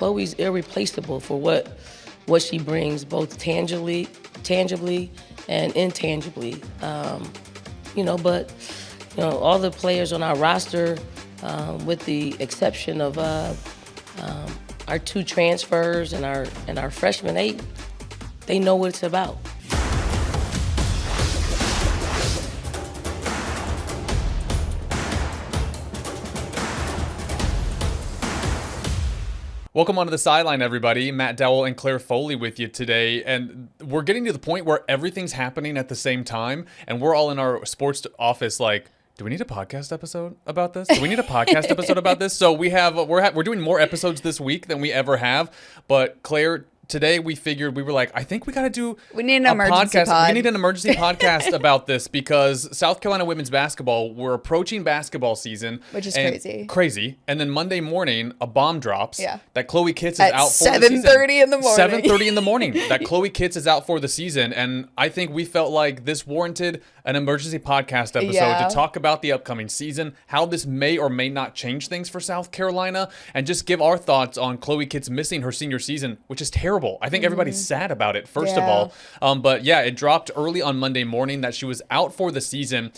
Chloe's irreplaceable for what she brings, both tangibly and intangibly. But all the players on our roster, with the exception of our 2 transfers and our freshman 8, they know what it's about. Welcome onto the sideline, everybody. Matt Dowell and Claire Foley with you today. And we're getting to the point where everything's happening at the same time. And we're all in our sports office like, do we need a podcast episode about this? Do we need a podcast episode about this? So we're doing more episodes this week than we ever have. But Claire, today we were like, I think we got to do We need an emergency podcast. We need an emergency podcast about this because South Carolina women's basketball, we're approaching basketball season. Which is crazy. And then Monday morning, a bomb drops that Chloe Kitts is at out for the season. 7:30 in the morning. 7:30 in the morning that Chloe Kitts is out for the season. And I think we felt like this warranted an emergency podcast episode to talk about the upcoming season, how this may or may not change things for South Carolina, and just give our thoughts on Chloe Kitts missing her senior season, which is terrible. I think everybody's sad about it, first of all. But yeah, it dropped early on Monday morning that she was out for the season.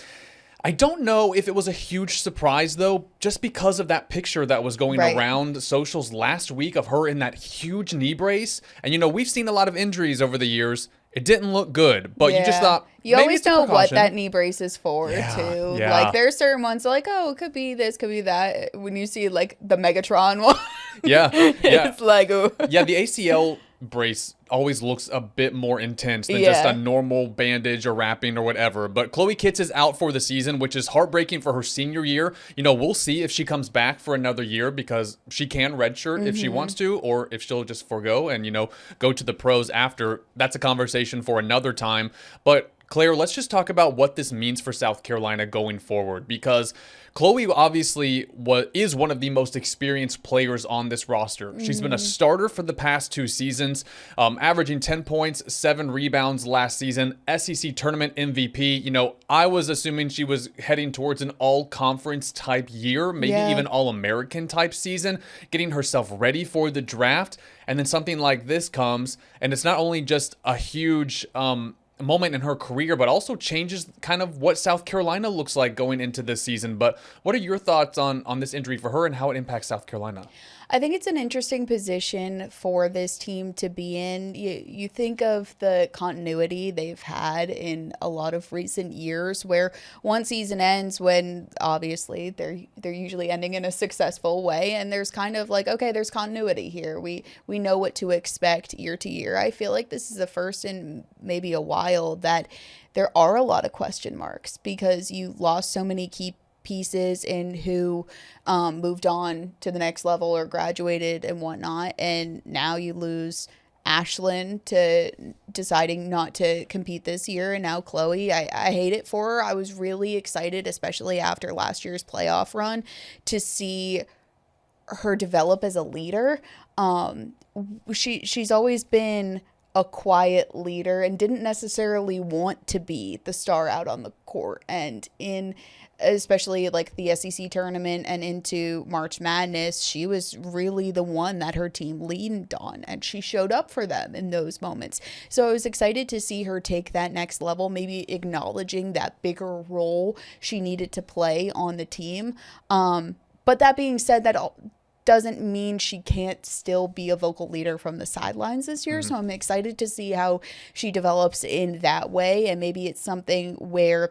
I don't know if it was a huge surprise, though, just because of that picture that was going around socials last week of her in that huge knee brace. And, we've seen a lot of injuries over the years. It didn't look good, but you just thought, you always know what that knee brace is for, too. Yeah. Like, there are certain ones like, oh, it could be this, could be that. When you see, like, the Megatron one. It's like, ooh. Yeah, the ACL brace always looks a bit more intense than just a normal bandage or wrapping or whatever. But Chloe Kitts is out for the season, which is heartbreaking for her senior year. We'll see if she comes back for another year because she can redshirt if she wants to, or if she'll just forego and, go to the pros after. That's a conversation for another time. But Claire, let's just talk about what this means for South Carolina going forward, because Chloe obviously is one of the most experienced players on this roster. She's been a starter for the past 2 seasons, averaging 10 points, 7 rebounds last season, SEC tournament MVP. I was assuming she was heading towards an all-conference type year, maybe even all-American type season, getting herself ready for the draft. And then something like this comes, and it's not only just a huge moment in her career, but also changes kind of what South Carolina looks like going into this season. But what are your thoughts on this injury for her and how it impacts South Carolina? I think it's an interesting position for this team to be in. You think of the continuity they've had in a lot of recent years where one season ends when obviously they're usually ending in a successful way, and there's kind of like, okay, there's continuity here. We know what to expect year to year. I feel like this is the first in maybe a while that there are a lot of question marks because you lost so many key pieces in who moved on to the next level or graduated and whatnot, and now you lose Ashlyn to deciding not to compete this year, and now Chloe. I hate it for her. I was really excited, especially after last year's playoff run, to see her develop as a leader. She's always been a quiet leader and didn't necessarily want to be the star out on the court, and in especially like the SEC tournament and into March Madness, she was really the one that her team leaned on, and she showed up for them in those moments. So I was excited to see her take that next level, maybe acknowledging that bigger role she needed to play on the team. But that being said, that doesn't mean she can't still be a vocal leader from the sidelines this year. So I'm excited to see how she develops in that way, and maybe it's something where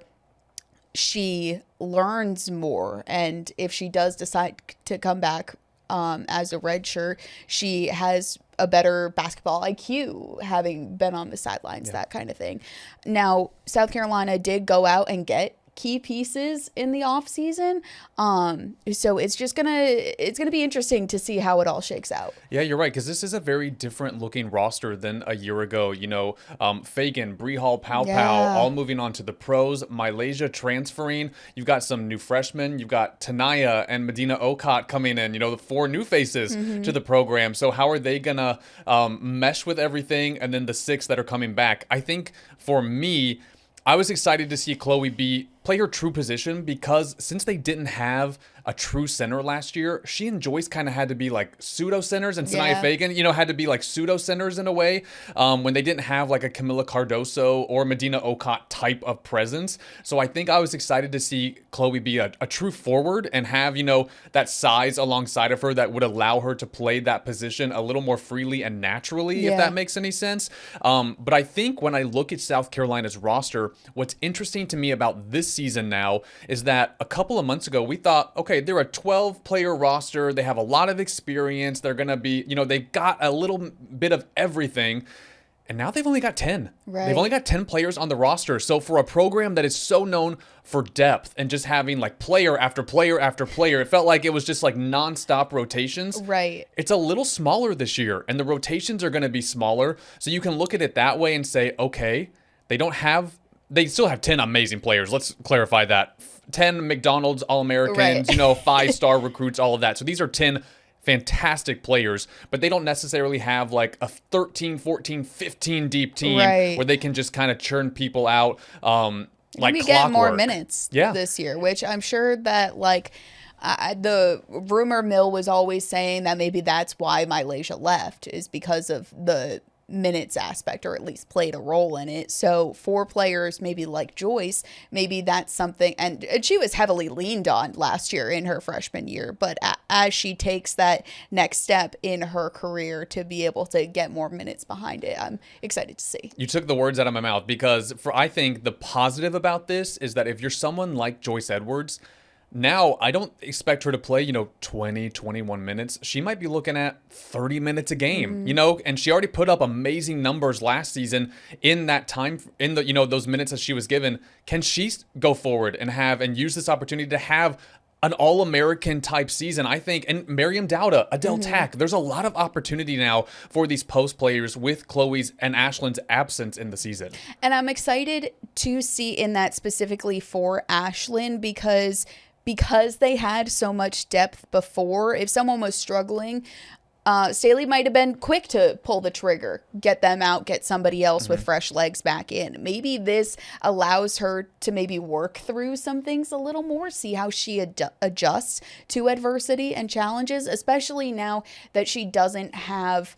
she learns more, and if she does decide to come back as a redshirt, she has a better basketball IQ having been on the sidelines, that kind of thing. Now, South Carolina did go out and get key pieces in the off season, so it's gonna be interesting to see how it all shakes out. Yeah, you're right, because this is a very different looking roster than a year ago. Fagan, Brehall, Pow all moving on to the pros, Malaysia transferring. You've got some new freshmen. You've got Tanaya and Medina Okot coming in. The 4 new faces to the program. So how are they gonna mesh with everything? And then the 6 that are coming back. I think for me, I was excited to see Chloe be play her true position, because since they didn't have a true center last year, she and Joyce kind of had to be like pseudo centers, and Sanaya Fagan, had to be like pseudo centers in a way, when they didn't have like a Camila Cardoso or Medina Okot type of presence. So I think I was excited to see Chloe be a true forward and have, that size alongside of her that would allow her to play that position a little more freely and naturally, if that makes any sense. But I think when I look at South Carolina's roster, what's interesting to me about this season now is that a couple of months ago, we thought, okay, they're a 12-player roster. They have a lot of experience. They're going to be, they've got a little bit of everything. And now they've only got 10. Right. They've only got 10 players on the roster. So for a program that is so known for depth and just having like player after player after player, it felt like it was just like nonstop rotations. Right. It's a little smaller this year, and the rotations are going to be smaller. So you can look at it that way and say, okay, they still have 10 amazing players. Let's clarify that. 10 McDonald's All-Americans, 5-star recruits, all of that. So these are 10 fantastic players, but they don't necessarily have like a 13, 14, 15 deep team where they can just kind of churn people out like clockwork. Get more minutes this year, which I'm sure that the rumor mill was always saying that maybe that's why Mylasia left, is because of the minutes aspect, or at least played a role in it. So for players maybe like Joyce, maybe that's something, and she was heavily leaned on last year in her freshman year, but as she takes that next step in her career to be able to get more minutes behind it, I'm excited to see. You took the words out of my mouth, because I think the positive about this is that if you're someone like Joyce Edwards, now, I don't expect her to play, 20, 21 minutes. She might be looking at 30 minutes a game, and she already put up amazing numbers last season in that time, in the, those minutes that she was given. Can she go forward and use this opportunity to have an All-American type season, I think? And Miriam Dowda, Adele Tack, there's a lot of opportunity now for these post players with Chloe's and Ashlyn's absence in the season. And I'm excited to see in that specifically for Ashlyn, because they had so much depth before. If someone was struggling, Staley might have been quick to pull the trigger, get them out, get somebody else with fresh legs back in. Maybe this allows her to maybe work through some things a little more, see how she adjusts to adversity and challenges, especially now that she doesn't have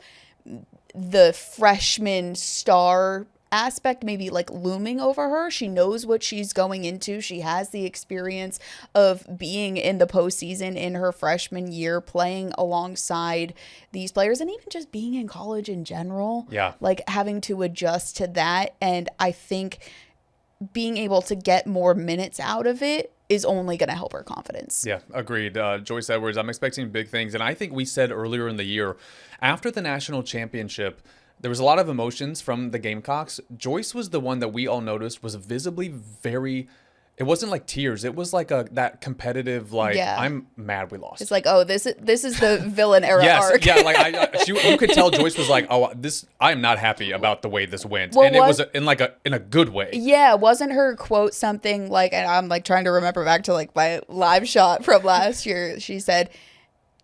the freshman star aspect maybe like looming over her. She knows what she's going into. She has the experience of being in the postseason in her freshman year, playing alongside these players, and even just being in college in general. Like having to adjust to that. And I think being able to get more minutes out of it is only going to help her confidence. Yeah, agreed. Joyce Edwards, I'm expecting big things. And I think we said earlier in the year, after the national championship, there was a lot of emotions from the Gamecocks. Joyce was the one that we all noticed was visibly very, it wasn't like tears. It was like that competitive, I'm mad we lost. It's like, oh, this is the villain era arc. Yeah, you could tell Joyce was like, oh, I'm not happy about the way this went. Well, and it was in a good way. Yeah, wasn't her quote something like, and I'm like trying to remember back to like my live shot from last year. She said,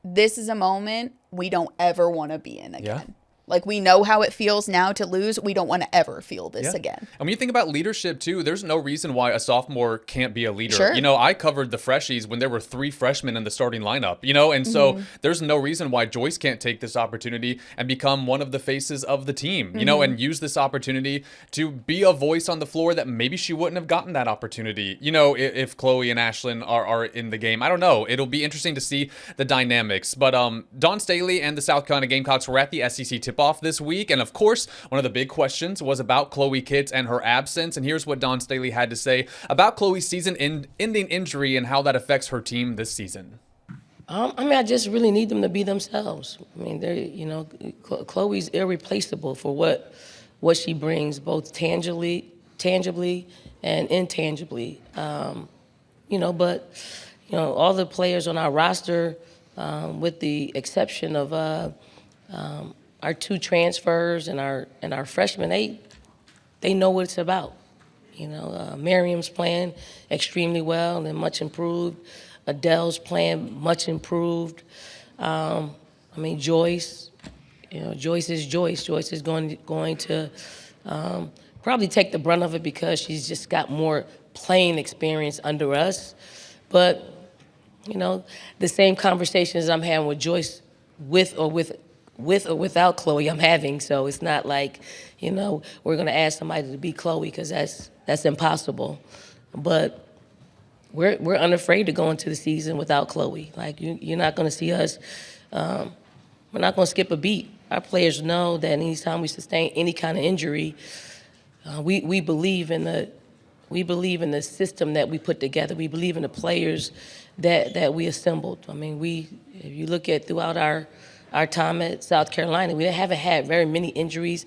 "This is a moment we don't ever want to be in again." Yeah. Like, we know how it feels now to lose. We don't want to ever feel this again. And when you think about leadership, too, there's no reason why a sophomore can't be a leader. Sure. I covered the freshies when there were 3 freshmen in the starting lineup, and so there's no reason why Joyce can't take this opportunity and become one of the faces of the team, and use this opportunity to be a voice on the floor that maybe she wouldn't have gotten that opportunity, if Chloe and Ashlyn are in the game. I don't know. It'll be interesting to see the dynamics. But Dawn Staley and the South Carolina Gamecocks were at the SEC tip-off this week, and of course one of the big questions was about Chloe Kitts and her absence, and here's what Dawn Staley had to say about Chloe's season-ending injury and how that affects her team this season. I just really need them to be themselves. I mean, they're Chloe's irreplaceable for what she brings, both tangibly and intangibly. But all the players on our roster, with the exception of our 2 transfers and our freshmen, they know what it's about. Miriam's playing extremely well and much improved. Adele's playing much improved. Joyce, Joyce is Joyce. Joyce is going to probably take the brunt of it because she's just got more playing experience under us. But, the same conversations I'm having with Joyce with or without Chloe, I'm having. So it's not like, we're going to ask somebody to be Chloe because that's impossible. But we're unafraid to go into the season without Chloe. Like, you're not going to see us. We're not going to skip a beat. Our players know that anytime we sustain any kind of injury, we believe in the system that we put together. We believe in the players that we assembled. I mean, if you look at throughout our time at South Carolina, we haven't had very many injuries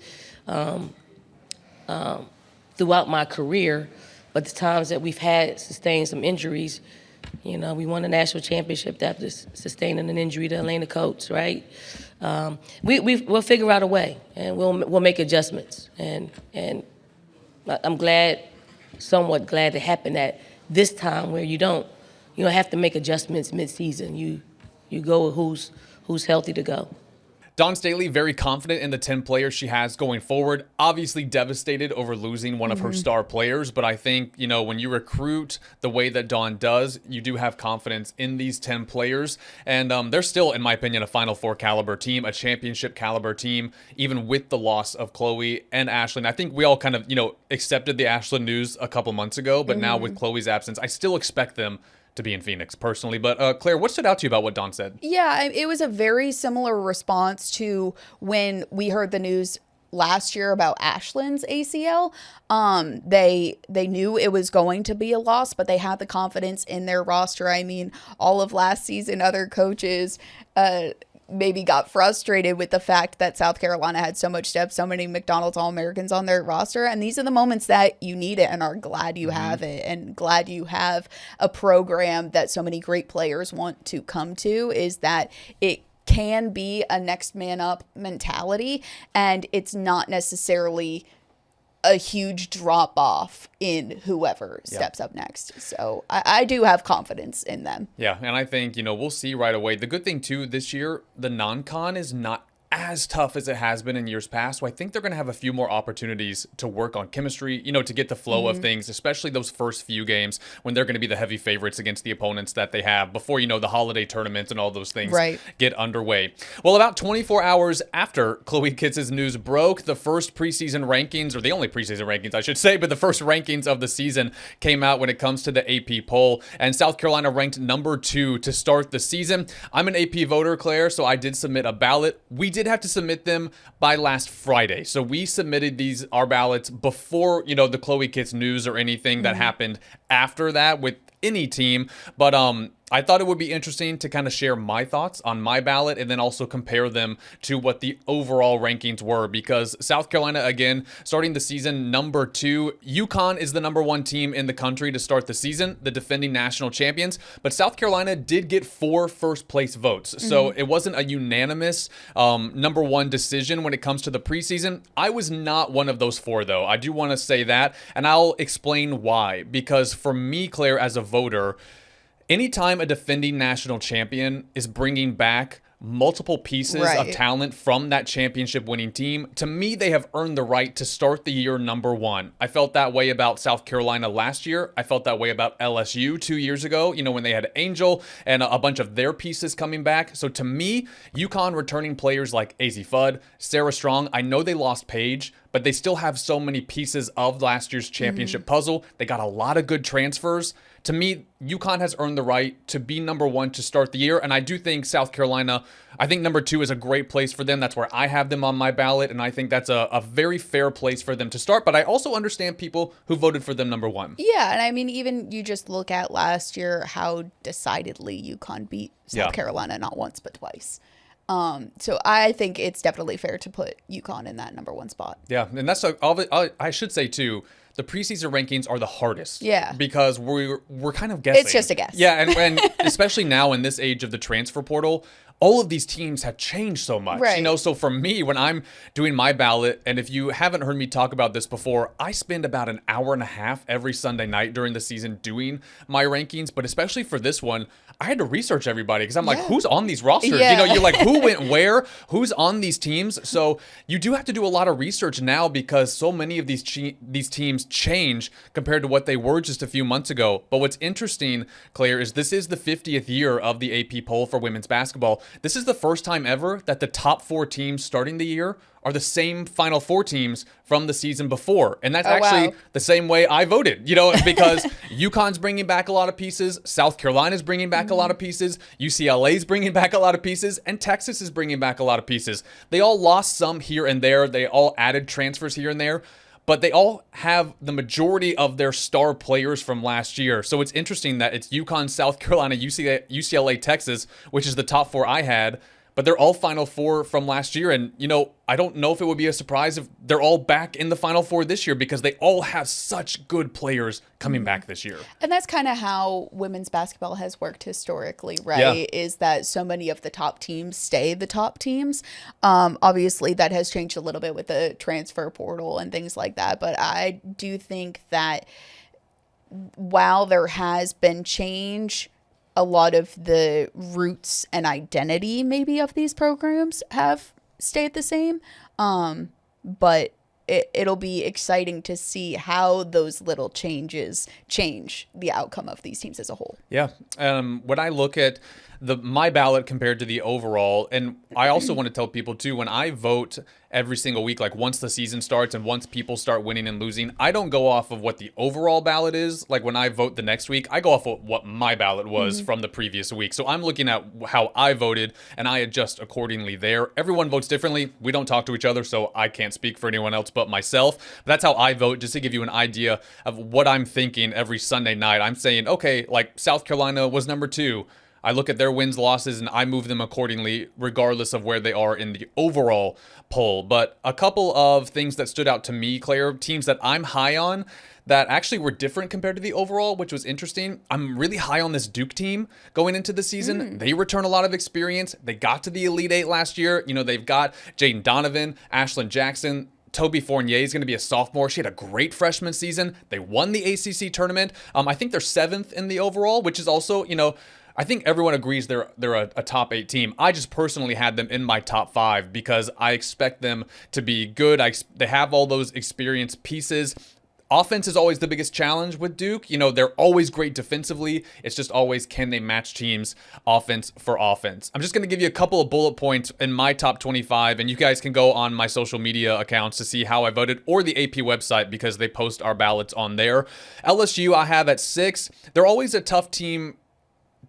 throughout my career, but the times that we've had sustained some injuries, we won a national championship after sustaining an injury to Elena Coates, right? We'll figure out a way, and we'll make adjustments. And I'm somewhat glad it happened at this time where you don't have to make adjustments mid-season. You go with who's healthy to go. Dawn Staley, very confident in the 10 players she has going forward. Obviously devastated over losing one of her star players, but I think, when you recruit the way that Dawn does, you do have confidence in these 10 players. And they're still, in my opinion, a Final Four caliber team, a championship caliber team, even with the loss of Chloe and Ashlyn. I think we all kind of, accepted the Ashlyn news a couple months ago, but now with Chloe's absence, I still expect them to be in Phoenix personally. But Claire, what stood out to you about what Dawn said? Yeah, it was a very similar response to when we heard the news last year about Ashlyn's ACL. They knew it was going to be a loss, but they had the confidence in their roster. I mean, all of last season, other coaches maybe got frustrated with the fact that South Carolina had so much depth, so many McDonald's All-Americans on their roster. And these are the moments that you need it and are glad you have it, and glad you have a program that so many great players want to come to, is that it can be a next man up mentality, and it's not necessarily a huge drop off in whoever steps up next. So I do have confidence in them. Yeah, and I think, we'll see right away. The good thing, too, this year, the non-con is not as tough as it has been in years past. So I think they're going to have a few more opportunities to work on chemistry, to get the flow of things, especially those first few games when they're going to be the heavy favorites against the opponents that they have before, the holiday tournaments and all those things get underway. Well, about 24 hours after Chloe Kitts' news broke, the first preseason rankings, or the only preseason rankings, I should say, but the first rankings of the season came out when it comes to the AP poll, and South Carolina ranked number 2 to start the season. I'm an AP voter, Claire, so I did submit a ballot. We did have to submit them by last Friday. So we submitted our ballots before, the Chloe Kitts news or anything that happened after that with any team. But I thought it would be interesting to kind of share my thoughts on my ballot and then also compare them to what the overall rankings were, because South Carolina, again, starting the season number 2. UConn is the number 1 team in the country to start the season, the defending national champions, but South Carolina did get 4 first place votes. So it wasn't a unanimous number 1 decision when it comes to the preseason. I was not one of those 4, though. I do want to say that, and I'll explain why. Because for me, Claire, as a voter, anytime a defending national champion is bringing back multiple pieces of talent from that championship winning team, to me, they have earned the right to start the year number 1. I felt that way about South Carolina last year. I felt that way about LSU 2 years ago, when they had Angel and a bunch of their pieces coming back. So to me, UConn returning players like AZ Fudd, Sarah Strong, I know they lost Paige, but they still have so many pieces of last year's championship puzzle. They got a lot of good transfers. To me, UConn has earned the right to be number 1 to start the year. And I do think South Carolina, I think number 2 is a great place for them. That's where I have them on my ballot. And I think that's a very fair place for them to start. But I also understand people who voted for them number 1. Yeah. And I mean, even you just look at last year, how decidedly UConn beat South Carolina, not once, but twice. So I think it's definitely fair to put UConn in that number 1 spot. Yeah. And that's, I should say too, the preseason rankings are the hardest. Yeah. Because we're kind of guessing. It's just a guess. Yeah, and especially now in this age of the transfer portal, all of these teams have changed so much, Right. So for me, when I'm doing my ballot, and if you haven't heard me talk about this before, I spend about an hour and a half every Sunday night during the season doing my rankings. But especially for this one, I had to research everybody because I'm like, who's on these rosters? Yeah. You're like, who went where? Who's on these teams? So you do have to do a lot of research now because so many of these teams change compared to what they were just a few months ago. But what's interesting, Claire, is this is the 50th year of the AP poll for women's basketball. This is the first time ever that the top 4 teams starting the year are the same Final Four teams from the season before. And that's actually the same way I voted, because UConn's bringing back a lot of pieces, South Carolina's bringing back a lot of pieces, UCLA's bringing back a lot of pieces, and Texas is bringing back a lot of pieces. They all lost some here and there. They all added transfers here and there. But they all have the majority of their star players from last year. So it's interesting that it's UConn, South Carolina, UCLA, Texas, which is the top 4 I had. But they're all Final Four from last year. And, I don't know if it would be a surprise if they're all back in the Final Four this year because they all have such good players coming back this year. And that's kind of how women's basketball has worked historically, right? Yeah. Is that so many of the top teams stay the top teams. Obviously, that has changed a little bit with the transfer portal and things like that. But I do think that while there has been change, a lot of the roots and identity maybe of these programs have stayed the same. But it'll be exciting to see how those little changes change the outcome of these teams as a whole. Yeah. When I look at my ballot compared to the overall, and I also want to tell people too, when I vote every single week, like once the season starts and once people start winning and losing, I don't go off of what the overall ballot is. Like when I vote the next week, I go off of what my ballot was from the previous week. So I'm looking at how I voted and I adjust accordingly there. Everyone votes differently. We don't talk to each other, so I can't speak for anyone else but myself. But that's how I vote, just to give you an idea of what I'm thinking every Sunday night. I'm saying, okay, like South Carolina was number 2. I look at their wins, losses, and I move them accordingly, regardless of where they are in the overall poll. But a couple of things that stood out to me, Claire, teams that I'm high on that actually were different compared to the overall, which was interesting. I'm really high on this Duke team going into the season. They return a lot of experience. They got to the Elite Eight last year. They've got Jaden Donovan, Ashlyn Jackson. Toby Fournier is going to be a sophomore. She had a great freshman season. They won the ACC tournament. I think they're 7th in the overall, which is also, I think everyone agrees they're a top 8 team. I just personally had them in my top 5 because I expect them to be good. They have all those experienced pieces. Offense is always the biggest challenge with Duke. They're always great defensively. It's just always, can they match teams offense for offense? I'm just going to give you a couple of bullet points in my top 25, and you guys can go on my social media accounts to see how I voted, or the AP website because they post our ballots on there. LSU I have at 6. They're always a tough team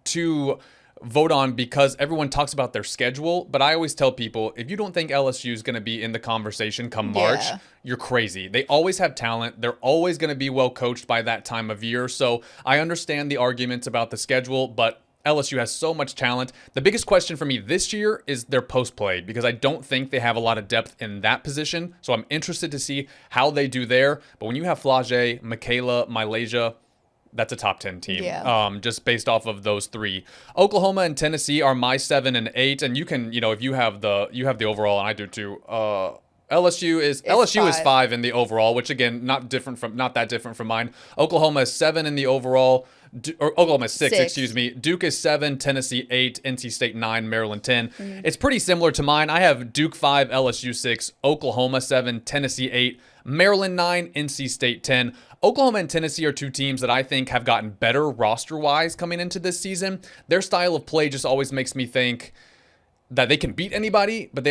to vote on because everyone talks about their schedule, but I always tell people, if you don't think LSU is going to be in the conversation come March, you're crazy. They always have talent. They're always going to be well coached by that time of year. So I understand the arguments about the schedule, but LSU has so much talent. The biggest question for me this year is their post play, because I don't think they have a lot of depth in that position. So I'm interested to see how they do there. But when you have Flage, Michaela, Mylasia, that's a top 10 team, just based off of those 3. Oklahoma and Tennessee are my 7 and 8, and you can, if you have the overall, and I do too. LSU is 5 in the overall, which again, not that different from mine. Oklahoma is 7 in the overall. Oklahoma is 6, excuse me. Duke is 7, Tennessee 8, NC State 9, Maryland 10. It's pretty similar to mine. I have Duke 5, LSU 6, Oklahoma 7, Tennessee 8, Maryland 9, NC State 10. Oklahoma and Tennessee are 2 teams that I think have gotten better roster-wise coming into this season. Their style of play just always makes me think that they can beat anybody, but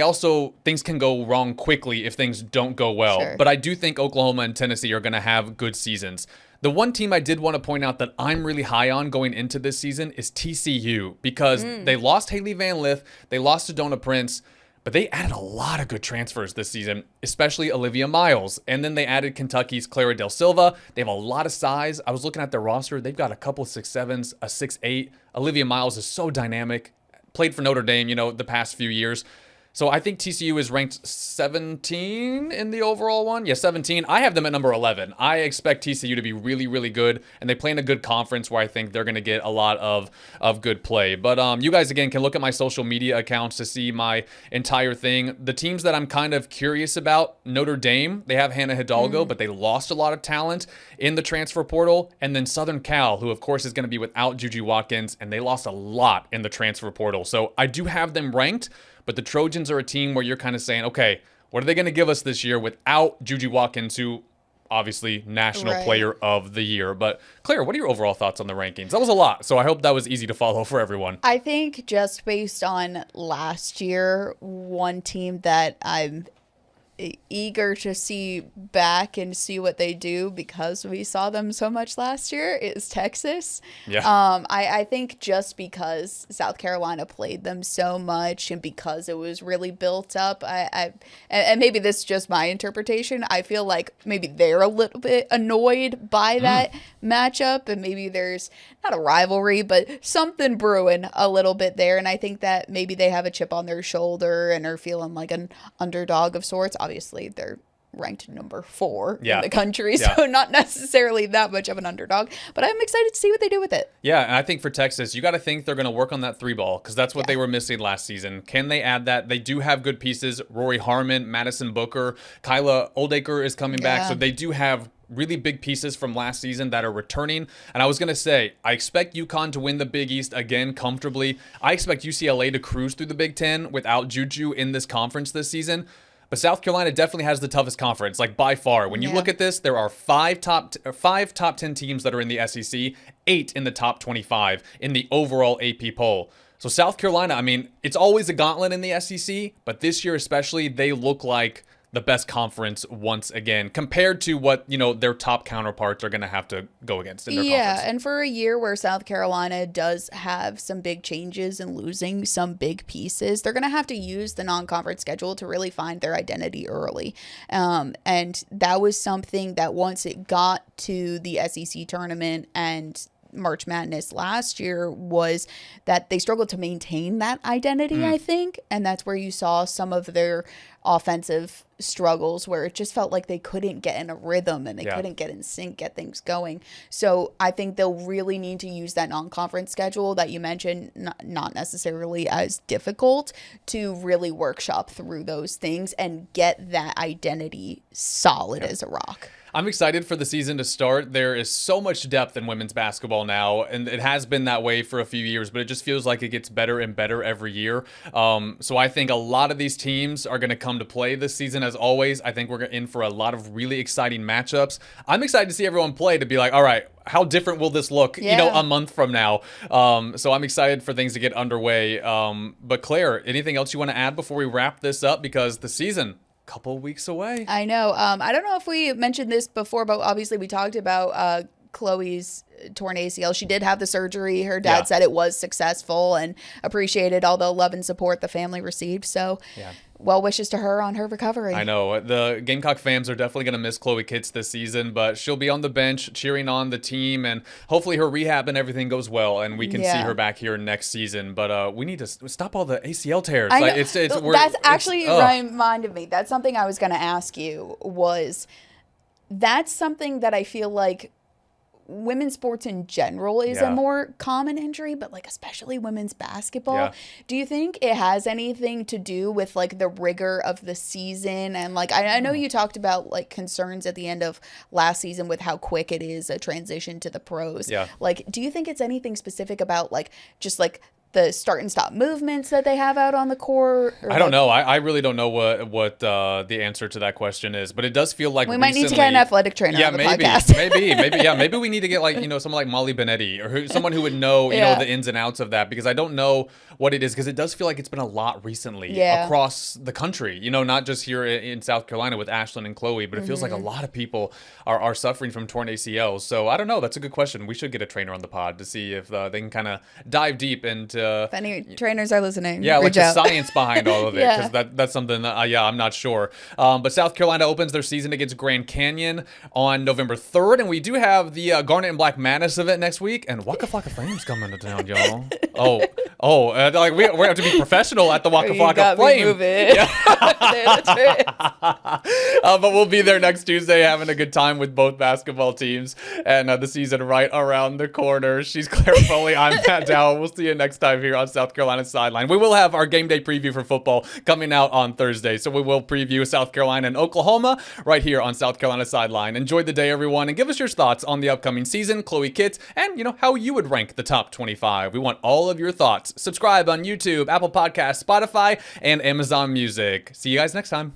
things can go wrong quickly if things don't go well. Sure. But I do think Oklahoma and Tennessee are going to have good seasons. The one team I did want to point out that I'm really high on going into this season is TCU, because they lost Haley Van Lith, they lost to Dona Prince, but they added a lot of good transfers this season, especially Olivia Miles. And then they added Kentucky's Clara Del Silva. They have a lot of size. I was looking at their roster. They've got a couple 6'7s, a 6'8. Olivia Miles is so dynamic. Played for Notre Dame, the past few years. So I think TCU is ranked 17 in the overall one. Yeah, 17. I have them at number 11. I expect TCU to be really, really good, and they play in a good conference where I think they're going to get a lot of good play. But you guys, again, can look at my social media accounts to see my entire thing. The teams that I'm kind of curious about, Notre Dame, they have Hannah Hidalgo, but they lost a lot of talent in the transfer portal. And then Southern Cal, who, of course, is going to be without Juju Watkins, and they lost a lot in the transfer portal. So I do have them ranked. But the Trojans are a team where you're kind of saying, okay, what are they going to give us this year without Juju Watkins, who obviously National Player of the Year? But Claire, what are your overall thoughts on the rankings? That was a lot, so I hope that was easy to follow for everyone. I think just based on last year, one team that I'm eager to see back and see what they do because we saw them so much last year is Texas. Yeah. I think just because South Carolina played them so much and because it was really built up, and maybe this is just my interpretation, I feel like maybe they're a little bit annoyed by that matchup, and maybe there's not a rivalry, but something brewing a little bit there. And I think that maybe they have a chip on their shoulder and are feeling like an underdog of sorts. Obviously, they're ranked number 4 in the country, so not necessarily that much of an underdog. But I'm excited to see what they do with it. Yeah, and I think for Texas, you got to think they're going to work on that 3-ball because that's what they were missing last season. Can they add that? They do have good pieces. Rory Harmon, Madison Booker, Kyla Oldacre is coming back, so they do have really big pieces from last season that are returning. And I was going to say, I expect UConn to win the Big East again comfortably. I expect UCLA to cruise through the Big Ten without Juju in this conference this season. But South Carolina definitely has the toughest conference, like by far. When you look at this, there are five top 10 teams that are in the SEC, 8 in the top 25 in the overall AP poll. So South Carolina, I mean, it's always a gauntlet in the SEC, but this year especially, they look like the best conference once again compared to what, their top counterparts are going to have to go against in their conference. And for a year where South Carolina does have some big changes and losing some big pieces, they're going to have to use the non-conference schedule to really find their identity early. And that was something that once it got to the SEC tournament and March Madness last year was that they struggled to maintain that identity, I think. And that's where you saw some of their offensive struggles where it just felt like they couldn't get in a rhythm and they couldn't get in sync, get things going. So I think they'll really need to use that non-conference schedule that you mentioned, not necessarily as difficult, to really workshop through those things and get that identity solid as a rock. I'm excited for the season to start. There is so much depth in women's basketball now, and it has been that way for a few years, but it just feels like it gets better and better every year. So I think a lot of these teams are going to come to play this season as always. I think we're in for a lot of really exciting matchups. I'm excited to see everyone play to be like, all right, how different will this look, a month from now? So I'm excited for things to get underway. But Claire, anything else you want to add before we wrap this up? Because the season, couple weeks away. I know. I don't know if we mentioned this before, but obviously we talked about Chloe's torn ACL. She did have the surgery. Her dad said it was successful and appreciated all the love and support the family received. So well wishes to her on her recovery. I know. The Gamecock fans are definitely going to miss Chloe Kitts this season, but she'll be on the bench cheering on the team, and hopefully her rehab and everything goes well, and we can see her back here next season. But we need to stop all the ACL tears. That's actually reminded me. That's something I was going to ask you that's something that I feel like women's sports in general is a more common injury, but especially women's basketball. Do you think it has anything to do with the rigor of the season? And I know you talked about concerns at the end of last season with how quick it is a transition to the pros. Do you think it's anything specific about just the start and stop movements that they have out on the court? I don't know. I really don't know what the answer to that question is, but it does feel like we might need to get an athletic trainer on the podcast. maybe we need to get someone like Molly Benetti or someone who would know the ins and outs of that, because I don't know what it is, because it does feel like it's been a lot recently across the country, not just here in South Carolina with Ashlyn and Chloe, but it feels like a lot of people are suffering from torn ACLs. So I don't know. That's a good question. We should get a trainer on the pod to see if they can kind of dive deep into if any trainers are listening, the science behind all of it, because that's something that I'm not sure. But South Carolina opens their season against Grand Canyon on November 3rd, and we do have the Garnet and Black Madness event next week, and Waka Flocka Flames coming to town, y'all. Oh, like we have to be professional at the Waka Flocka Flame. But we'll be there next Tuesday having a good time with both basketball teams and the season right around the corner. She's Claire Foley. I'm Matt Dowell. We'll see you next time here on South Carolina Sideline. We will have our game day preview for football coming out on Thursday. So we will preview South Carolina and Oklahoma right here on South Carolina Sideline. Enjoy the day, everyone, and give us your thoughts on the upcoming season, Chloe Kitts, and how you would rank the top 25. We want all of your thoughts. Subscribe on YouTube, Apple Podcasts, Spotify, and Amazon Music. See you guys next time.